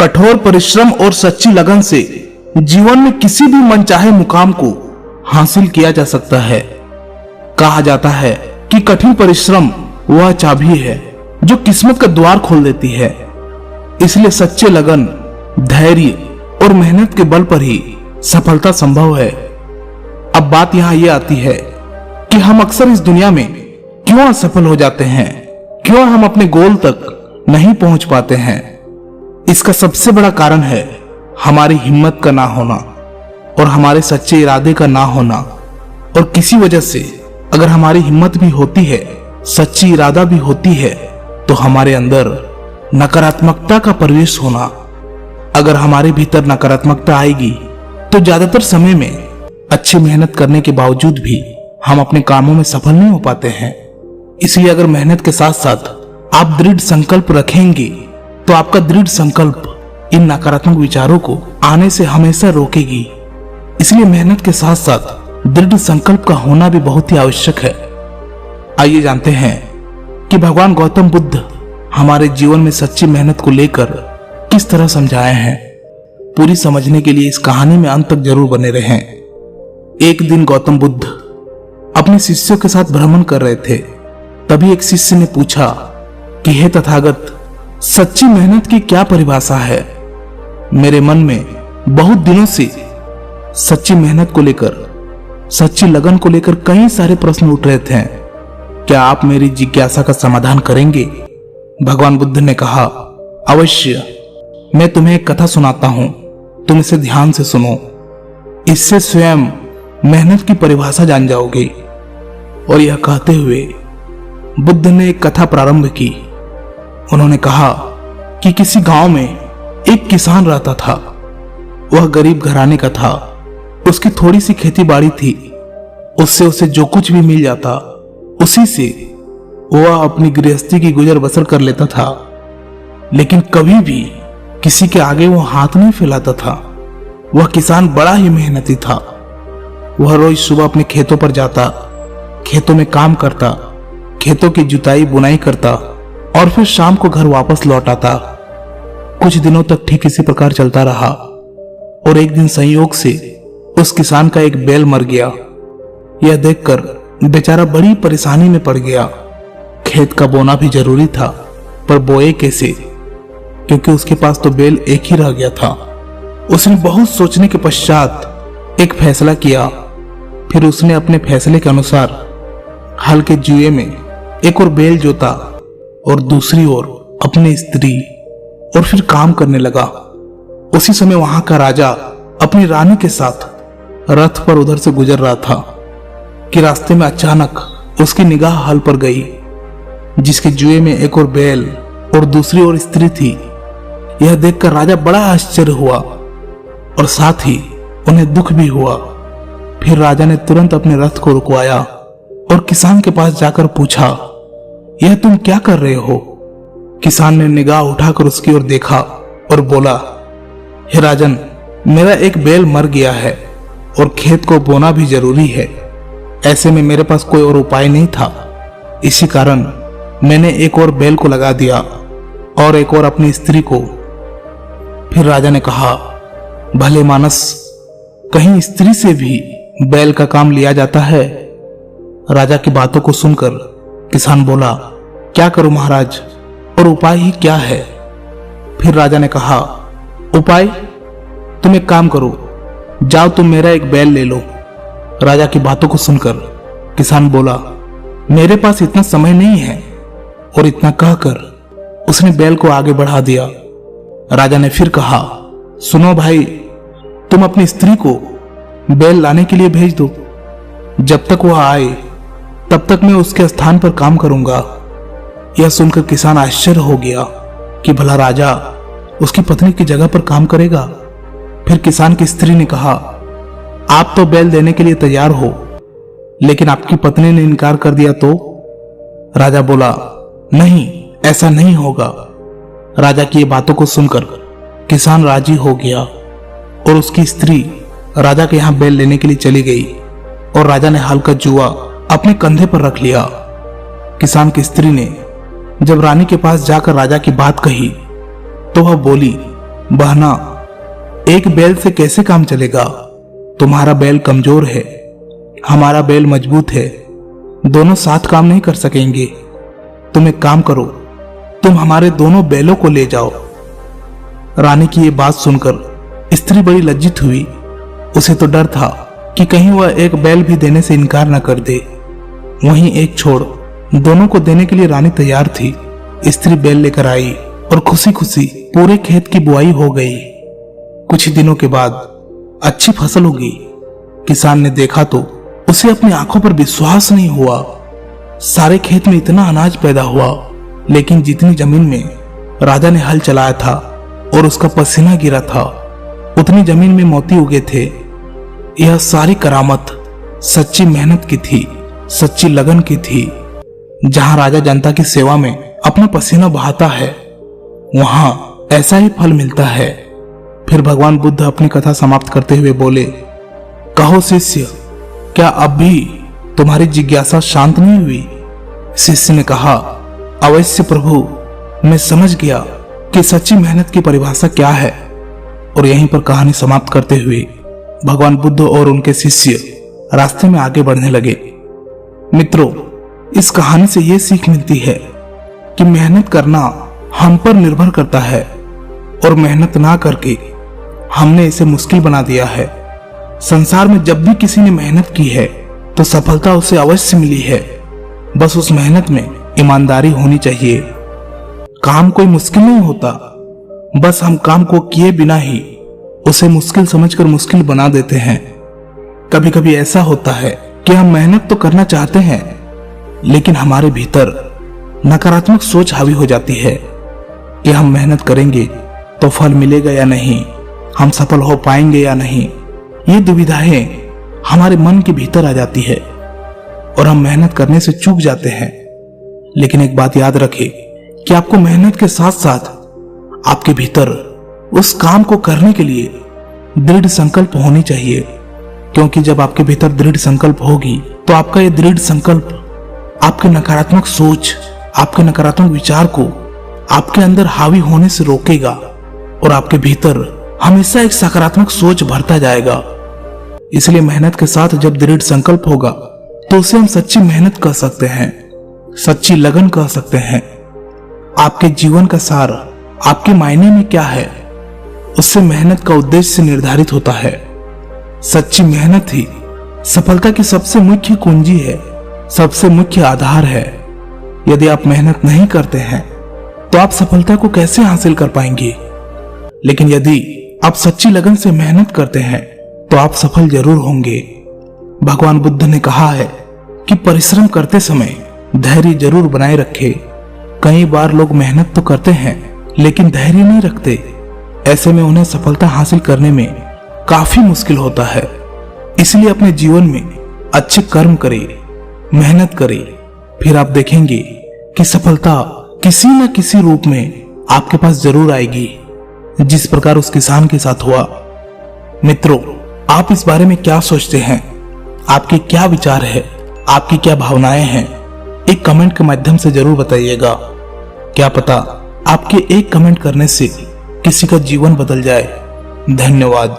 कठोर परिश्रम और सच्ची लगन से जीवन में किसी भी मनचाहे मुकाम को हासिल किया जा सकता है। कहा जाता है कि कठिन परिश्रम वह चाबी है जो किस्मत का द्वार खोल देती है। इसलिए सच्चे लगन, धैर्य और मेहनत के बल पर ही सफलता संभव है। अब बात यहां यह आती है कि हम अक्सर इस दुनिया में क्यों असफल हो जाते हैं, क्यों हम अपने गोल तक नहीं पहुंच पाते हैं। इसका सबसे बड़ा कारण है हमारी हिम्मत का ना होना और हमारे सच्चे इरादे का ना होना। और किसी वजह से अगर हमारी हिम्मत भी होती है, सच्ची इरादा भी होती है, तो हमारे अंदर नकारात्मकता का प्रवेश होना। अगर हमारे भीतर नकारात्मकता आएगी तो ज्यादातर समय में अच्छी मेहनत करने के बावजूद भी हम अपने कामों में सफल नहीं हो पाते हैं। इसलिए अगर मेहनत के साथ साथ आप दृढ़ संकल्प रखेंगे तो आपका दृढ़ संकल्प इन नकारात्मक विचारों को आने से हमेशा रोकेगी। इसलिए मेहनत के साथ साथ दृढ़ संकल्प का होना भी बहुत ही आवश्यक है। आइए जानते हैं कि भगवान गौतम बुद्ध हमारे जीवन में सच्ची मेहनत को लेकर किस तरह समझाए हैं। पूरी समझने के लिए इस कहानी में अंत तक जरूर बने रहें। एक दिन गौतम बुद्ध अपने शिष्यों के साथ भ्रमण कर रहे थे। तभी एक शिष्य ने पूछा कि हे तथागत, सच्ची मेहनत की क्या परिभाषा है? मेरे मन में बहुत दिनों से सच्ची मेहनत को लेकर, सच्ची लगन को लेकर कई सारे प्रश्न उठ रहे थे। क्या आप मेरी जिज्ञासा का समाधान करेंगे? भगवान बुद्ध ने कहा, अवश्य। मैं तुम्हें एक कथा सुनाता हूं, तुम इसे ध्यान से सुनो। इससे स्वयं मेहनत की परिभाषा जान जाओगे। और यह कहते हुए बुद्ध ने एक कथा प्रारंभ की। उन्होंने कहा कि किसी गांव में एक किसान रहता था। वह गरीब घराने का था। उसकी थोड़ी सी खेती बाड़ी थी। उससे उसे जो कुछ भी मिल जाता उसी से वह अपनी गृहस्थी की गुजर बसर कर लेता था। लेकिन कभी भी किसी के आगे वो हाथ नहीं फैलाता था। वह किसान बड़ा ही मेहनती था। वह रोज सुबह अपने खेतों पर जाता, खेतों में काम करता, खेतों की जुताई बुनाई करता और फिर शाम को घर वापस लौट आता। कुछ दिनों तक ठीक इसी प्रकार चलता रहा और एक दिन संयोग से उस किसान का एक बैल मर गया। यह देखकर बेचारा बड़ी परेशानी में पड़ गया। खेत का बोना भी जरूरी था, पर बोए कैसे, क्योंकि उसके पास तो बैल एक ही रह गया था। उसने बहुत सोचने के पश्चात एक फैसला किया। फिर उसने अपने फैसले के अनुसार हल के जुए में एक और बैल जोता और दूसरी ओर अपनी स्त्री, और फिर काम करने लगा। उसी समय वहां का राजा अपनी रानी के साथ रथ पर उधर से गुजर रहा था कि रास्ते में अचानक उसकी निगाह हल पर गई, जिसके जुए में एक और बैल और दूसरी ओर स्त्री थी। यह देखकर राजा बड़ा आश्चर्य हुआ और साथ ही उन्हें दुख भी हुआ। फिर राजा ने तुरंत अपने रथ को रुकवाया और किसान के पास जाकर पूछा, यह तुम क्या कर रहे हो? किसान ने निगाह उठाकर उसकी ओर देखा और बोला, हे राजन, मेरा एक बैल मर गया है और खेत को बोना भी जरूरी है। ऐसे में मेरे पास कोई और उपाय नहीं था। इसी कारण मैंने एक और बैल को लगा दिया और एक और अपनी स्त्री को। फिर राजा ने कहा, भले मानस, कहीं स्त्री से भी बैल का काम लिया जाता है? राजा की बातों को सुनकर किसान बोला, क्या करूं महाराज, और उपाय ही क्या है? फिर राजा ने कहा, उपाय? तुम एक काम करो, जाओ तुम मेरा एक बैल ले लो। राजा की बातों को सुनकर किसान बोला, मेरे पास इतना समय नहीं है। और इतना कहकर उसने बैल को आगे बढ़ा दिया। राजा ने फिर कहा, सुनो भाई, तुम अपनी स्त्री को बैल लाने के लिए भेज दो। जब तक वह आए तब तक मैं उसके स्थान पर काम करूंगा। यह सुनकर किसान आश्चर्य हो गया कि भला राजा उसकी पत्नी की जगह पर काम करेगा। फिर किसान की स्त्री ने कहा, आप तो बैल देने के लिए तैयार हो, लेकिन आपकी पत्नी ने इनकार कर दिया तो? राजा बोला, नहीं, ऐसा नहीं होगा। राजा की ये बातों को सुनकर किसान राजी हो गया और उसकी स्त्री राजा के यहां बैल लेने के लिए चली गई और राजा ने हल का जुआ अपने कंधे पर रख लिया। किसान की स्त्री ने जब रानी के पास जाकर राजा की बात कही तो वह बोली, बहना, एक बैल से कैसे काम चलेगा? तुम्हारा बैल कमजोर है, हमारा बैल मजबूत है, दोनों साथ काम नहीं कर सकेंगे। तुम एक काम करो, तुम हमारे दोनों बैलों को ले जाओ। रानी की ये बात सुनकर स्त्री बड़ी लज्जित हुई। उसे तो डर था कि कहीं वह एक बैल भी देने से इनकार न कर दे। वहीं एक छोड़ दोनों को देने के लिए रानी तैयार थी। स्त्री बैल लेकर आई और खुशी खुशी पूरे खेत की बुआई हो गई। कुछ ही दिनों के बाद अच्छी फसल होगी। किसान ने देखा तो उसे अपनी आंखों पर विश्वास नहीं हुआ। सारे खेत में इतना अनाज पैदा हुआ, लेकिन जितनी जमीन में राजा ने हल चलाया था और उसका पसीना गिरा था, उतनी जमीन में मोती उगे थे। यह सारी करामत सच्ची मेहनत की थी, सच्ची लगन की थी। जहां राजा जनता की सेवा में अपना पसीना बहाता है, वहां ऐसा ही फल मिलता है। फिर भगवान बुद्ध अपनी कथा समाप्त करते हुए बोले, कहो शिष्य, क्या अब भी तुम्हारी जिज्ञासा शांत नहीं हुई? शिष्य ने कहा, अवश्य प्रभु, मैं समझ गया कि सच्ची मेहनत की परिभाषा क्या है। और यहीं पर कहानी समाप्त करते हुए भगवान बुद्ध और उनके शिष्य रास्ते में आगे बढ़ने लगे। मित्रों, इस कहानी से यह सीख मिलती है कि मेहनत करना हम पर निर्भर करता है और मेहनत ना करके हमने इसे मुश्किल बना दिया है। संसार में जब भी किसी ने मेहनत की है तो सफलता उसे अवश्य मिली है। बस उस मेहनत में ईमानदारी होनी चाहिए। काम कोई मुश्किल नहीं होता, बस हम काम को किए बिना ही उसे मुश्किल समझकर मुश्किल बना देते हैं। कभी कभी ऐसा होता है कि हम मेहनत तो करना चाहते हैं, लेकिन हमारे भीतर नकारात्मक सोच हावी हो जाती है कि हम मेहनत करेंगे तो फल मिलेगा या नहीं, हम सफल हो पाएंगे या नहीं। ये दुविधाएं हमारे मन के भीतर आ जाती है और हम मेहनत करने से चूक जाते हैं। लेकिन एक बात याद रखें कि आपको मेहनत के साथ साथ आपके भीतर उस काम को करने के लिए दृढ़ संकल्प होनी चाहिए, क्योंकि जब आपके भीतर दृढ़ संकल्प होगी तो आपका ये दृढ़ संकल्प आपके नकारात्मक सोच, आपके नकारात्मक विचार को आपके अंदर हावी होने से रोकेगा और आपके भीतर हमेशा एक सकारात्मक सोच भरता जाएगा। इसलिए मेहनत के साथ जब दृढ़ संकल्प होगा तो उसे हम सच्ची मेहनत कह सकते हैं, सच्ची लगन कह सकते हैं। आपके जीवन का सार आपके मायने में क्या है, उससे मेहनत का उद्देश्य निर्धारित होता है। सच्ची मेहनत ही सफलता की सबसे मुख्य कुंजी है, सबसे मुख्य आधार है। यदि आप मेहनत नहीं करते हैं तो आप सफलता को कैसे हासिल कर पाएंगे? लेकिन यदि आप सच्ची लगन से मेहनत करते हैं तो आप सफल जरूर होंगे। भगवान बुद्ध ने कहा है कि परिश्रम करते समय धैर्य जरूर बनाए रखें। कई बार लोग मेहनत तो करते हैं लेकिन धैर्य नहीं रखते। ऐसे में उन्हें सफलता हासिल करने में काफी मुश्किल होता है। इसलिए अपने जीवन में अच्छे कर्म करें, मेहनत करें, फिर आप देखेंगे कि सफलता किसी न किसी रूप में आपके पास जरूर आएगी, जिस प्रकार उस किसान के साथ हुआ। मित्रों, आप इस बारे में क्या सोचते हैं? आपके क्या विचार है? आपकी क्या भावनाएं हैं? एक कमेंट के माध्यम से जरूर बताइएगा। क्या पता आपके एक कमेंट करने से किसी का जीवन बदल जाए। धन्यवाद।